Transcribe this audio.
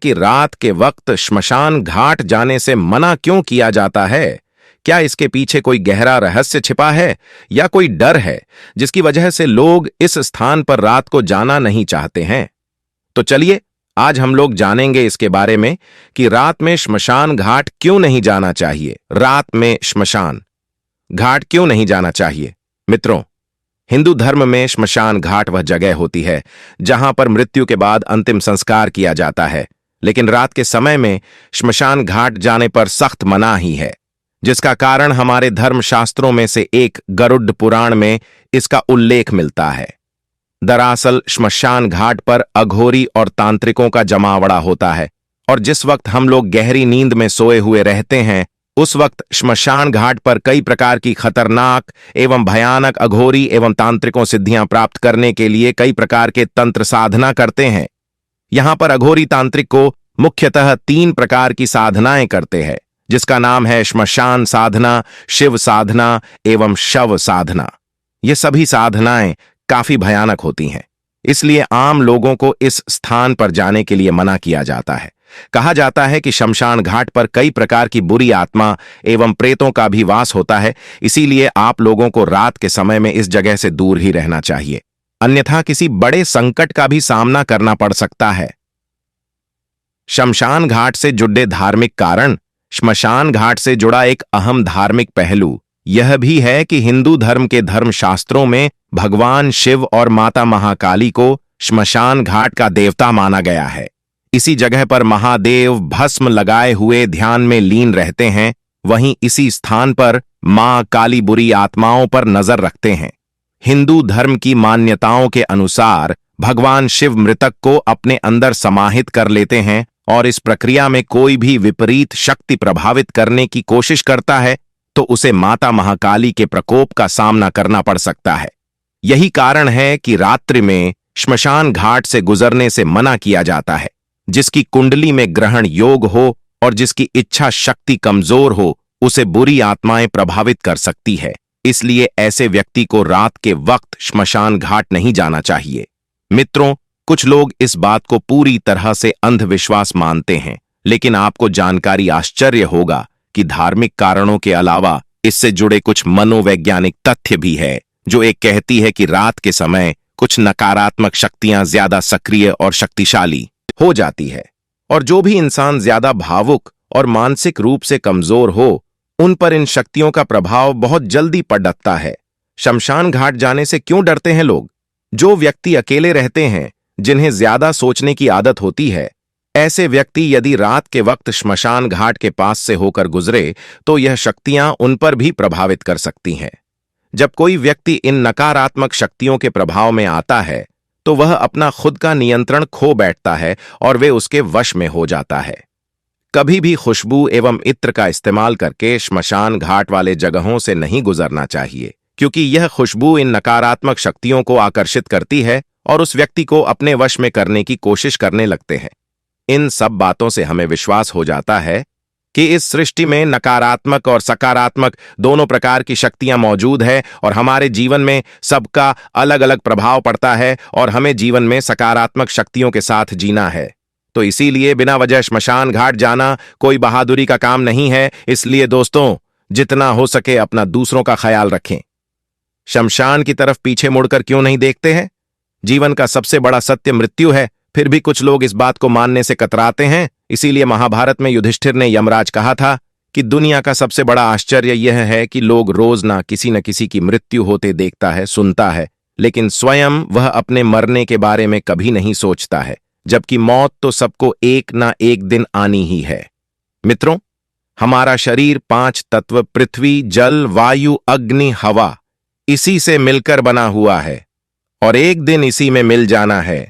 कि रात के वक्त श्मशान घाट जाने से मना क्यों किया जाता है? क्या इसके पीछे कोई गहरा रहस्य छिपा है या कोई डर है जिसकी वजह से लोग इस स्थान पर रात को जाना नहीं चाहते हैं? तो चलिए आज हम लोग जानेंगे इसके बारे में कि रात में श्मशान घाट क्यों नहीं जाना चाहिए। रात में श्मशान घाट क्यों नहीं जाना चाहिए? मित्रों, हिंदू धर्म में श्मशान घाट वह जगह होती है जहां पर मृत्यु के बाद अंतिम संस्कार किया जाता है, लेकिन रात के समय में श्मशान घाट जाने पर सख्त मनाही है, जिसका कारण हमारे धर्म शास्त्रों में से एक गरुड़ पुराण में इसका उल्लेख मिलता है। दरअसल श्मशान घाट पर अघोरी और तांत्रिकों का जमावड़ा होता है और जिस वक्त हम लोग गहरी नींद में सोए हुए रहते हैं उस वक्त श्मशान घाट पर कई प्रकार की खतरनाक एवं भयानक अघोरी एवं तांत्रिकों सिद्धियां प्राप्त करने के लिए कई प्रकार के तंत्र साधना करते हैं। यहां पर अघोरी तांत्रिक को मुख्यतः 3 प्रकार की साधनाएं करते हैं, जिसका नाम है श्मशान साधना, शिव साधना एवं शव साधना। ये सभी साधनाएं काफी भयानक होती हैं, इसलिए आम लोगों को इस स्थान पर जाने के लिए मना किया जाता है। कहा जाता है कि शमशान घाट पर कई प्रकार की बुरी आत्मा एवं प्रेतों का भी वास होता है, इसीलिए आप लोगों को रात के समय में इस जगह से दूर ही रहना चाहिए, अन्यथा किसी बड़े संकट का भी सामना करना पड़ सकता है। शमशान घाट से जुड़े धार्मिक कारण। श्मशान घाट से जुड़ा एक अहम धार्मिक पहलू यह भी है कि हिंदू धर्म के धर्मशास्त्रों में भगवान शिव और माता महाकाली को श्मशान घाट का देवता माना गया है। इसी जगह पर महादेव भस्म लगाए हुए ध्यान में लीन रहते हैं, वहीं इसी स्थान पर मां काली बुरी आत्माओं पर नजर रखते हैं। हिंदू धर्म की मान्यताओं के अनुसार भगवान शिव मृतक को अपने अंदर समाहित कर लेते हैं और इस प्रक्रिया में कोई भी विपरीत शक्ति प्रभावित करने की कोशिश करता है तो उसे माता महाकाली के प्रकोप का सामना करना पड़ सकता है। यही कारण है कि रात्रि में श्मशान घाट से गुजरने से मना किया जाता है। जिसकी कुंडली में ग्रहण योग हो और जिसकी इच्छा शक्ति कमजोर हो उसे बुरी आत्माएं प्रभावित कर सकती है, इसलिए ऐसे व्यक्ति को रात के वक्त श्मशान घाट नहीं जाना चाहिए। मित्रों, कुछ लोग इस बात को पूरी तरह से अंधविश्वास मानते हैं, लेकिन आपको जानकारी आश्चर्य होगा कि धार्मिक कारणों के अलावा इससे जुड़े कुछ मनोवैज्ञानिक तथ्य भी है, जो एक कहती है कि रात के समय कुछ नकारात्मक शक्तियां ज्यादा सक्रिय और शक्तिशाली हो जाती है और जो भी इंसान ज्यादा भावुक और मानसिक रूप से कमजोर हो उन पर इन शक्तियों का प्रभाव बहुत जल्दी पड़ता है। शमशान घाट जाने से क्यों डरते हैं लोग? जो व्यक्ति अकेले रहते हैं, जिन्हें ज्यादा सोचने की आदत होती है, ऐसे व्यक्ति यदि रात के वक्त श्मशान घाट के पास से होकर गुजरे तो यह शक्तियां उन पर भी प्रभावित कर सकती हैं। जब कोई व्यक्ति इन नकारात्मक शक्तियों के प्रभाव में आता है तो वह अपना खुद का नियंत्रण खो बैठता है और वे उसके वश में हो जाता है। कभी भी खुशबू एवं इत्र का इस्तेमाल करके श्मशान घाट वाले जगहों से नहीं गुजरना चाहिए, क्योंकि यह खुशबू इन नकारात्मक शक्तियों को आकर्षित करती है और उस व्यक्ति को अपने वश में करने की कोशिश करने लगते हैं। इन सब बातों से हमें विश्वास हो जाता है कि इस सृष्टि में नकारात्मक और सकारात्मक दोनों प्रकार की शक्तियां मौजूद है और हमारे जीवन में सबका अलग अलग प्रभाव पड़ता है और हमें जीवन में सकारात्मक शक्तियों के साथ जीना है। तो इसीलिए बिना वजह श्मशान घाट जाना कोई बहादुरी का काम नहीं है। इसलिए दोस्तों, जितना हो सके अपना दूसरों का ख्याल रखें। शमशान की तरफ पीछे मुड़कर क्यों नहीं देखते हैं? जीवन का सबसे बड़ा सत्य मृत्यु है, फिर भी कुछ लोग इस बात को मानने से कतराते हैं। इसीलिए महाभारत में युधिष्ठिर ने यमराज कहा था कि दुनिया का सबसे बड़ा आश्चर्य यह है कि लोग रोज न किसी की मृत्यु होते देखता है, सुनता है, लेकिन स्वयं वह अपने मरने के बारे में कभी नहीं सोचता है, जबकि मौत तो सबको एक ना एक दिन आनी ही है। मित्रों, हमारा शरीर 5 तत्व पृथ्वी, जल, वायु, अग्नि, हवा इसी से मिलकर बना हुआ है और एक दिन इसी में मिल जाना है।